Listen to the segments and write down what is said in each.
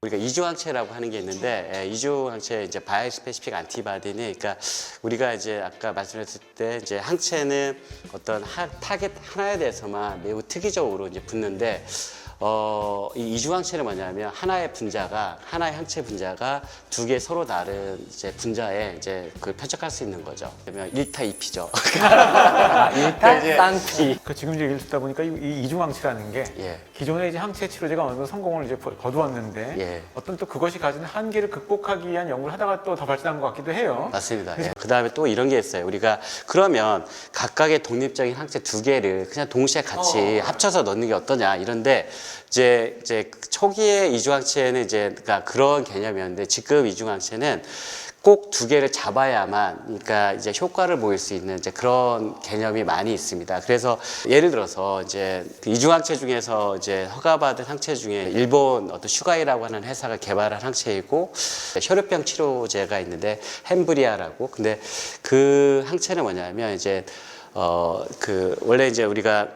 우리가 이주항체라고 하는 게 있는데 이주항체 이제 바이스페시픽 안티바디는 그러니까 우리가 이제 아까 말씀드렸을 때 이제 항체는 어떤 타겟 하나에 대해서만 매우 특이적으로 이제 붙는데 이 이주항체는 뭐냐면 하나의 항체 분자가 두 개 서로 다른 이제 분자에 이제 그 편착할 수 있는 거죠. 그러면 1타 2피죠. 1타 쌍피. 지금 이제 얘기를 듣다 보니까 이 이중항체라는 게 예. 기존의 이제 항체 치료제가 어느 정도 성공을 이제 거두었는데 예. 어떤 또 그것이 가진 한계를 극복하기 위한 연구를 하다가 또 더 발전한 것 같기도 해요. 맞습니다. 예. 그다음에 또 이런 게 있어요. 우리가 그러면 각각의 독립적인 항체 두 개를 그냥 동시에 같이 합쳐서 넣는 게 어떠냐 이런데 이제 초기의 이중항체는 이제 그러니까 그런 개념이었는데 지금 이중항체는 꼭 두 개를 잡아야만 그러니까 이제 효과를 보일 수 있는 이제 그런 개념이 많이 있습니다. 그래서 예를 들어서 이제 그 이중항체 중에서 이제 허가받은 항체 중에 일본 어떤 슈가이라고 하는 회사가 개발한 항체이고 혈액병 치료제가 있는데 햄브리아라고. 근데 그 항체는 뭐냐면 이제 원래 이제 우리가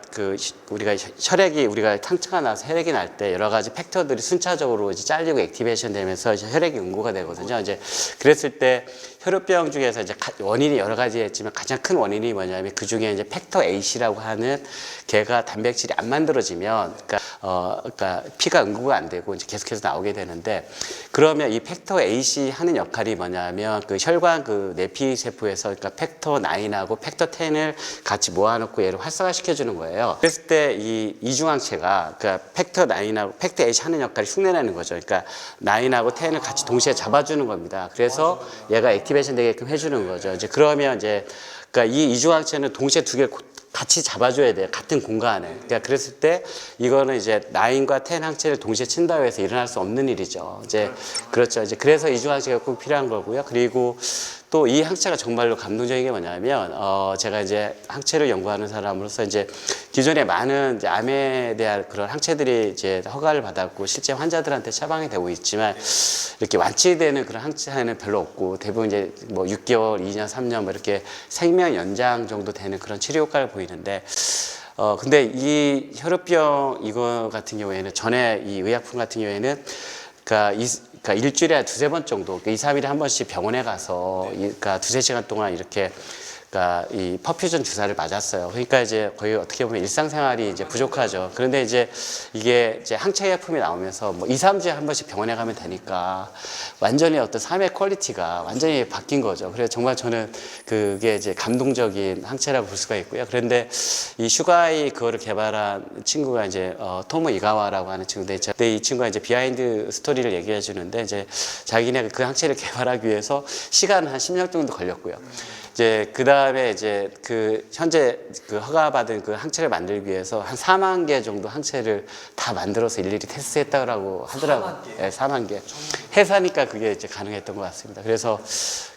혈액이 우리가 상처가 나서 혈액이 날 때 여러 가지 팩터들이 순차적으로 이제 잘리고 액티베이션 되면서 이제 혈액이 응고가 되거든요. 이제 그랬을 때 혈우병 중에서 이제 원인이 여러 가지였지만 가장 큰 원인이 뭐냐면 그 중에 이제 팩터 A씨라고 하는 걔가 단백질이 안 만들어지면 그러니까 피가 응고가 안 되고 이제 계속해서 나오게 되는데 그러면 이 팩터 A씨 하는 역할이 뭐냐면 그 혈관 그 내피 세포에서 그러니까 팩터 9하고 팩터 10을 같이 모아놓고 얘를 활성화시켜 주는 거예요. 그랬을 때 이 이중항체가 그러니까 팩터 9하고 팩터 A씨 하는 역할이 흉내내는 거죠. 그러니까 9하고 10을 같이 동시에 잡아주는 겁니다. 그래서 얘가 액티베이션 되게끔 해주는 거죠. 이제 그러면 이제 그러니까 이 이중항체는 동시에 두 개를 같이 잡아줘야 돼요. 같은 공간에. 그러니까 그랬을 때 이거는 이제 9과 10 항체를 동시에 친다고 해서 일어날 수 없는 일이죠. 이제 그렇죠. 이제 그래서 이중항체가 꼭 필요한 거고요. 그리고 또 이 항체가 정말로 감동적인 게 뭐냐면 제가 이제 항체를 연구하는 사람으로서 이제 기존에 많은 이제 암에 대한 그런 항체들이 이제 허가를 받았고 실제 환자들한테 처방이 되고 있지만 이렇게 완치되는 그런 항체는 별로 없고 대부분 이제 뭐 6개월, 2년, 3년 뭐 이렇게 생명 연장 정도 되는 그런 치료 효과를 보이는데 근데 이 혈우병 이거 같은 경우에는 전에 이 의약품 같은 경우에는 그러니까 일주일에 두세 번 정도, 2, 3일에 한 번씩 병원에 가서 그러니까 두세 시간 동안 이렇게 그러니까 이 퍼퓨전 주사를 맞았어요. 그러니까 이제 거의 어떻게 보면 일상생활이 이제 부족하죠. 그런데 이제 이게 이제 항체약품이 나오면서 뭐 2, 3주에 한 번씩 병원에 가면 되니까 완전히 어떤 삶의 퀄리티가 완전히 바뀐 거죠. 그래서 정말 저는 그게 이제 감동적인 항체라고 볼 수가 있고요. 그런데 이 슈가이 그거를 개발한 친구가 이제 토모 이가와라고 하는 친구인데 근데 이 친구가 이제 비하인드 스토리를 얘기해 주는데 이제 자기네 그 항체를 개발하기 위해서 시간 한 10년 정도 걸렸고요. 이제 그 다음에 이제 그 현재 그 허가받은 그 항체를 만들기 위해서 한 4만 개 정도 항체를 다 만들어서 일일이 테스트했다고 하더라고요. 4만 개. 회사니까 그게 이제 가능했던 것 같습니다. 그래서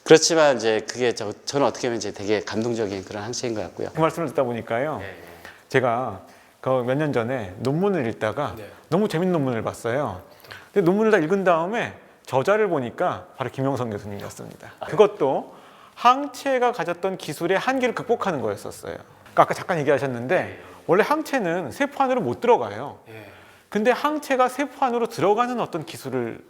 그렇지만 이제 그게 저는 어떻게 보면 이제 되게 감동적인 그런 항체인 것 같고요. 그 말씀을 듣다 보니까요. 제가 그 몇 년 전에 논문을 읽다가 너무 재밌는 논문을 봤어요. 근데 논문을 다 읽은 다음에 저자를 보니까 바로 김영선 교수님이었습니다. 그것도 항체가 가졌던 기술의 한계를 극복하는 거였었어요. 그러니까 아까 잠깐 얘기하셨는데 원래 항체는 세포 안으로 못 들어가요. 근데 항체가 세포 안으로 들어가는 어떤 기술을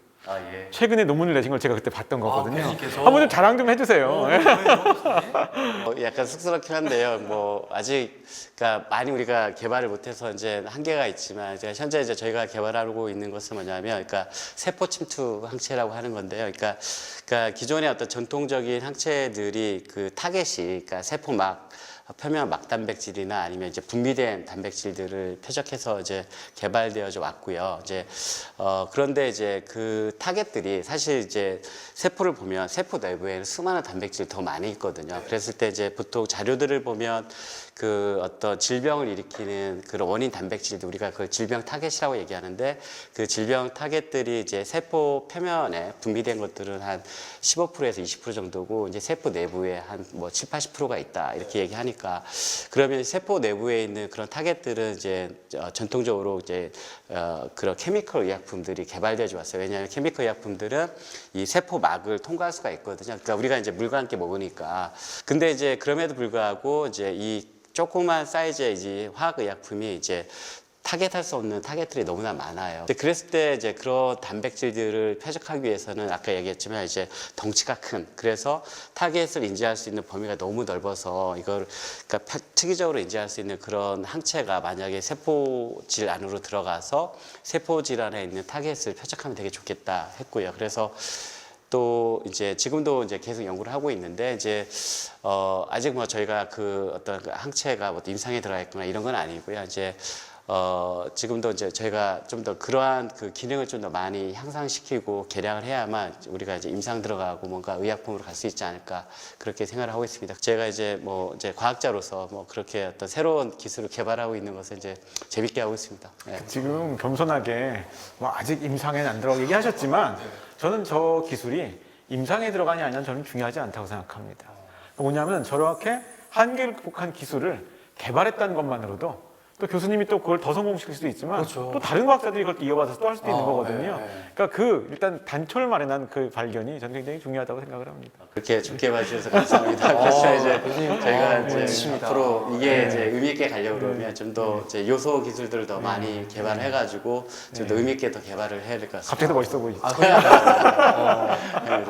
최근에 논문을 내신 걸 제가 그때 봤던 거거든요. 한번 좀 자랑 좀 해주세요. 약간 쑥스럽긴 한데요. 뭐 아직 그러니까 많이 우리가 개발을 못해서 이제 한계가 있지만 제가 현재 이제 저희가 개발하고 있는 것은 뭐냐면 그러니까 세포 침투 항체라고 하는 건데요. 그러니까 기존의 어떤 전통적인 항체들이 그 타겟이 그러니까 세포막 표면 막단백질이나 아니면 이제 분비된 단백질들을 표적해서 이제 개발되어져 왔고요. 이제 그런데 이제 그 타겟들이 사실 이제 세포를 보면 세포 내부에는 수많은 단백질이 더 많이 있거든요. 그랬을 때 이제 보통 자료들을 보면 그 어떤 질병을 일으키는 그런 원인 단백질들 우리가 그 질병 타겟이라고 얘기하는데 그 질병 타겟들이 이제 세포 표면에 분비된 것들은 한 15%에서 20% 정도고 이제 세포 내부에 한 뭐 7, 80%가 있다 이렇게 얘기하니까 그러면 세포 내부에 있는 그런 타겟들은 이제 전통적으로 이제 그런 케미컬 의약품들이 개발되어 왔어요. 왜냐하면 케미컬 의약품들은 이 세포 막을 통과할 수가 있거든요. 그러니까 우리가 이제 물과 함께 먹으니까 근데 이제 그럼에도 불구하고 이제 이 조그만 사이즈의 이제 화학의약품이 이제 타겟할 수 없는 타겟들이 너무나 많아요. 근데 그랬을 때 이제 그런 단백질들을 표적하기 위해서는 아까 얘기했지만 이제 덩치가 큰, 그래서 타겟을 인지할 수 있는 범위가 너무 넓어서 이걸 그러니까 특이적으로 인지할 수 있는 그런 항체가 만약에 세포질 안으로 들어가서 세포질 안에 있는 타겟을 표적하면 되게 좋겠다 했고요. 그래서 또 이제 지금도 이제 계속 연구를 하고 있는데 이제 아직 뭐 저희가 그 어떤 그 항체가 뭐 임상에 들어가 있거나 이런 건 아니고요. 이제 지금도 이제 저희가 좀 더 그러한 그 기능을 좀 더 많이 향상시키고 개량을 해야만 우리가 이제 임상 들어가고 뭔가 의약품으로 갈 수 있지 않을까 그렇게 생각을 하고 있습니다. 제가 이제 뭐 이제 과학자로서 뭐 그렇게 어떤 새로운 기술을 개발하고 있는 것을 이제 재밌게 하고 있습니다. 네. 지금 겸손하게 뭐 아직 임상에는 안 들어가고 얘기하셨지만 저는 저 기술이 임상에 들어가냐 아니냐 저는 중요하지 않다고 생각합니다. 뭐냐면 저렇게 한계를 극복한 기술을 개발했다는 것만으로도 또 교수님이 또 그걸 더 성공시킬 수도 있지만 그렇죠. 또 다른 과학자들이 그걸 또 이어받아서 또 할 수도 있는 거거든요. 네. 그러니까 그 일단 단초를 마련한 그 발견이 저는 굉장히 중요하다고 생각을 합니다. 그렇게 좋게 봐주셔서 감사합니다. 그래서 이제 교수님, 저희가 이제 멋지십니다. 앞으로 이게 이제 의미 있게 가려고 그러면 좀 더 이제 요소 기술들을 더 많이 개발해가지고 좀 더 의미 있게 더 개발을 해야 될 것 같습니다. 갑자기 더 멋있어 보이죠. 아, 그냥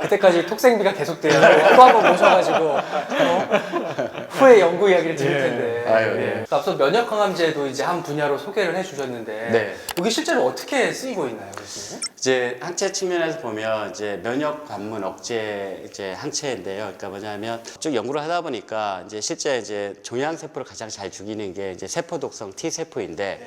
그때까지 톡생비가 계속돼요. 또 한 번 모셔가지고 후에 연구 이야기를 들을 텐데. 아유, 네. 그러니까 앞서 면역 항암제도 이제 한 분야로 소개를 해주셨는데, 네. 이게 실제로 어떻게 쓰이고 있나요, 교수님? 이제 항체 측면에서 보면 이제 면역 관문 억제 이제 항체인데요. 그러니까 뭐냐면 쭉 연구를 하다 보니까 이제 실제 이제 종양 세포를 가장 잘 죽이는 게 이제 세포 독성 T 세포인데.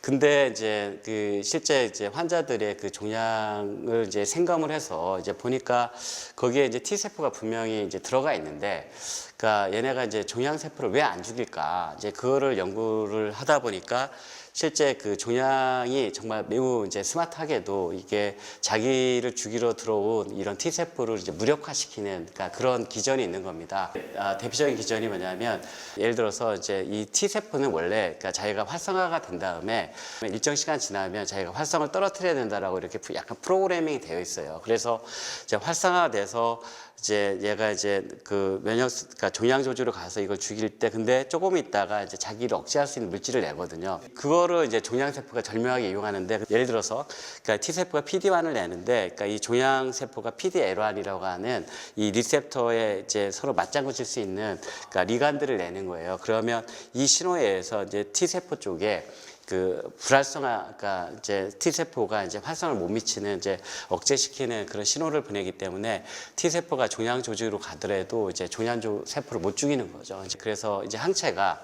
근데 이제 그 실제 이제 환자들의 그 종양을 이제 생검을 해서 이제 보니까 거기에 이제 T 세포가 분명히 이제 들어가 있는데, 그러니까 얘네가 이제 종양 세포를 왜 안 죽일까? 이제 그거를 연구를 하다 보니까 실제 그 종양이 정말 매우 이제 스마트하게도 이게 자기를 죽이러 들어온 이런 T 세포를 이제 무력화시키는 그러니까 그런 기전이 있는 겁니다. 대표적인 기전이 뭐냐면 예를 들어서 이제 이 T 세포는 원래 그러니까 자기가 활성화가 된 다음에 일정 시간 지나면 자기가 활성을 떨어뜨려야 된다라고 이렇게 약간 프로그래밍이 되어 있어요. 그래서 이제 활성화돼서 이제 얘가 이제 그 그러니까 종양 조직으로 가서 이걸 죽일 때 근데 조금 있다가 이제 자기를 억제할 수 있는 물질을 내거든요. 그거를 이제 종양 세포가 절묘하게 이용하는데 예를 들어서 그러니까 T 세포가 PD-1을 내는데 그러니까 이 종양 세포가 PD-L1이라고 하는 이 리셉터에 이제 서로 맞장구 칠 수 있는 그러니까 리간드를 내는 거예요. 그러면 이 신호에 의해서 이제 T 세포 쪽에 그 불활성화, 그러니까 이제 T 세포가 이제 활성을 못 미치는 이제 억제시키는 그런 신호를 보내기 때문에 T 세포가 종양 조직으로 가더라도 이제 종양 세포를 못 죽이는 거죠. 그래서 이제 항체가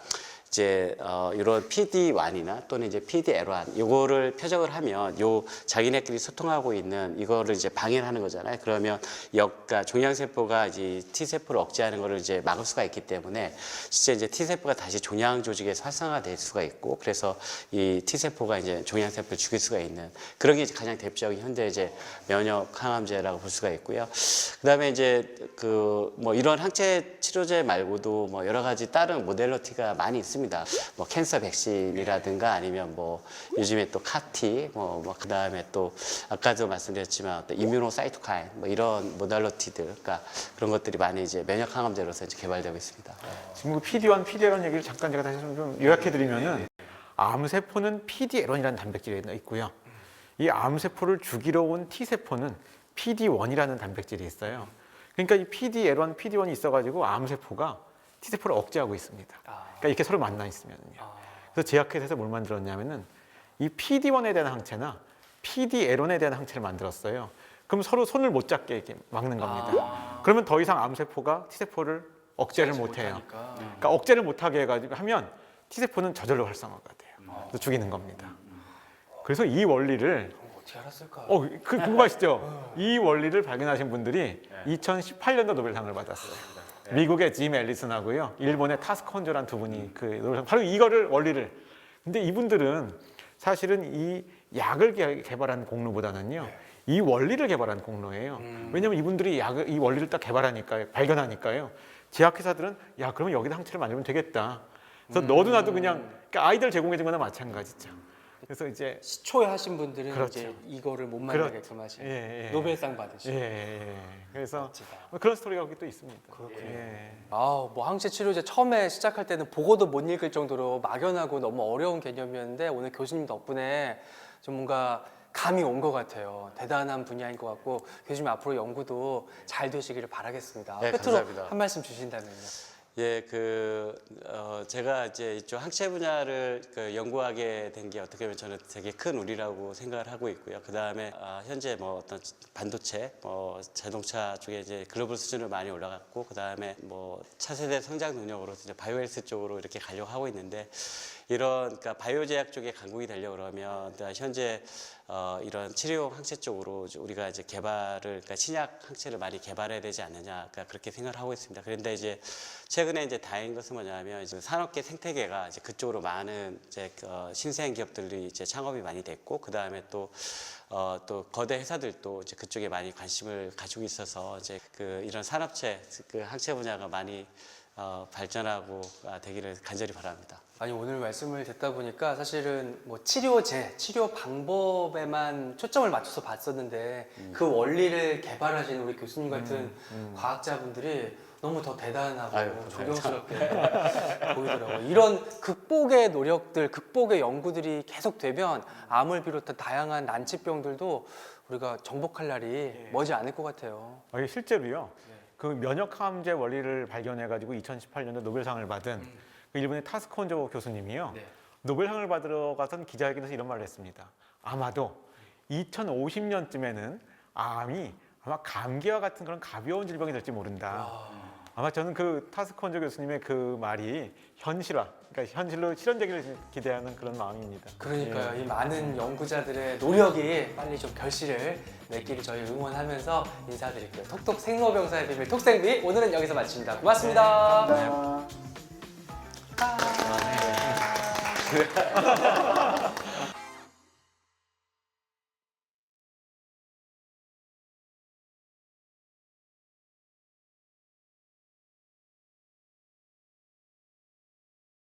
이제 이런 PD-1이나 또는 이제 PD-L1 이거를 표적을 하면 요 자기네끼리 소통하고 있는 이거를 이제 방해를 하는 거잖아요. 그러면 그러니까 종양 세포가 이제 T 세포를 억제하는 거를 이제 막을 수가 있기 때문에 진짜 이제 T 세포가 다시 종양 조직에서 활성화될 수가 있고 그래서 이 T 세포가 이제 종양 세포를 죽일 수가 있는 그런 게 이제 가장 대표적인 현재 이제 면역 항암제라고 볼 수가 있고요. 그다음에 이제 그 뭐 이런 항체 치료제 말고도 뭐 여러 가지 다른 모델러티가 많이 있습니다. 뭐 캔서 백신이라든가 아니면 뭐 요즘에 또 카티 뭐 그다음에 또 아까도 말씀드렸지만 어떤 이뮤노사이토카인 뭐 이런 모달러티들 그러니까 그런 것들이 많이 이제 면역 항암제로서 이제 개발되고 있습니다. 지금 그 PD-1, PD-L1 얘기를 잠깐 제가 다시 좀 요약해드리면은 암세포는 PD-L1이라는 단백질이 있고요. 이 암세포를 죽이러 온 T세포는 PD-1이라는 단백질이 있어요. 그러니까 이 PD-L1, PD-1이 있어가지고 암세포가 T세포를 억제하고 있습니다. 그러니까 이렇게 서로 만나 있으면요. 그래서 제약회사에서 뭘 만들었냐면은 이 PD-1에 대한 항체나 PD-L1에 대한 항체를 만들었어요. 그럼 서로 손을 못 잡게 이렇게 막는 겁니다. 그러면 더 이상 암세포가 T세포를 억제를 못해요. 그러니까 억제를 못하게 해가지고 하면 T세포는 저절로 활성화가 돼요. 그래서 죽이는 겁니다. 그래서 이 원리를 어떻게 알았을까? 그 궁금하시죠? 이 원리를 발견하신 분들이 2018년도 노벨상을 받았어요. 미국의 짐 앨리슨하고요, 일본의 타스코 혼조란 두 분이 그 노벨상 바로 이거를 원리를. 근데 이분들은 사실은 이 약을 개발한 공로보다는요, 이 원리를 개발한 공로예요. 왜냐면 이분들이 이 원리를 딱 개발하니까요, 발견하니까요. 제약회사들은 야 그러면 여기다 항체를 만들면 되겠다. 그래서 너도 나도 그냥 그러니까 아이디어를 제공해 준 거나 마찬가지죠. 그래서 이제 시초에 하신 분들은 그렇죠. 이제 이거를 못 그렇죠. 만나게끔 하신 예, 예. 노벨상 받으신. 예. 그래서 멋지다. 그런 스토리가 거기 또 있습니다. 예. 뭐 항체 치료제 처음에 시작할 때는 보고도 못 읽을 정도로 막연하고 너무 어려운 개념이었는데 오늘 교수님 덕분에 좀 뭔가 감이 온 것 같아요. 대단한 분야인 것 같고 교수님 앞으로 연구도 잘 되시기를 바라겠습니다. 네, 끝으로 감사합니다. 한 말씀 주신다면요. 예, 제가 이제 이쪽 항체 분야를 연구하게 된 게 어떻게 보면 저는 되게 큰 우리라고 생각을 하고 있고요. 그 다음에 현재 뭐 어떤 반도체, 뭐 자동차 쪽에 이제 글로벌 수준으로 많이 올라갔고, 그 다음에 뭐 차세대 성장 동력으로 이제 바이오헬스 쪽으로 이렇게 가려고 하고 있는데, 그러니까 바이오 제약 쪽에 강국이 되려 그러면 현재 이런 치료용 항체 쪽으로 우리가 이제 그러니까 신약 항체를 많이 개발해야 되지 않느냐, 그러니까 그렇게 생각을 하고 있습니다. 그런데 이제 최근에 이제 다행인 것은 뭐냐면 이제 산업계 생태계가 이제 그쪽으로 많은 이제 신생 기업들이 이제 창업이 많이 됐고, 그 다음에 또 거대 회사들도 이제 그쪽에 많이 관심을 가지고 있어서 이제 이런 산업체 항체 분야가 많이 발전하고 되기를 간절히 바랍니다. 아니 오늘 말씀을 듣다 보니까 사실은 뭐 치료제, 치료 방법에만 초점을 맞춰서 봤었는데 그 원리를 개발하신 우리 교수님 같은 과학자분들이 너무 더 대단하고 아유, 존경스럽게 보이더라고요. 이런 극복의 노력들, 극복의 연구들이 계속되면 암을 비롯한 다양한 난치병들도 우리가 정복할 날이 머지 않을 것 같아요. 이게 실제로요. 그 면역 항암제 원리를 발견해가지고 2018년에 노벨상을 받은 그 일본의 타스콘조 교수님이요. 네. 노벨상을 받으러 가선 기자회견에서 이런 말을 했습니다. 아마도 2050년쯤에는 암이 아마 감기와 같은 그런 가벼운 질병이 될지 모른다. 아마 저는 그 타스콘조 교수님의 그 말이 그러니까 현실로 실현되기를 기대하는 그런 마음입니다. 그러니까요. 이 많은 연구자들의 노력이 빨리 좀 결실을 맺기를 저희 응원하면서 인사드릴게요. 톡톡 생로병사의 비밀 톡생비 오늘은 여기서 마칩니다. 고맙습니다. 네.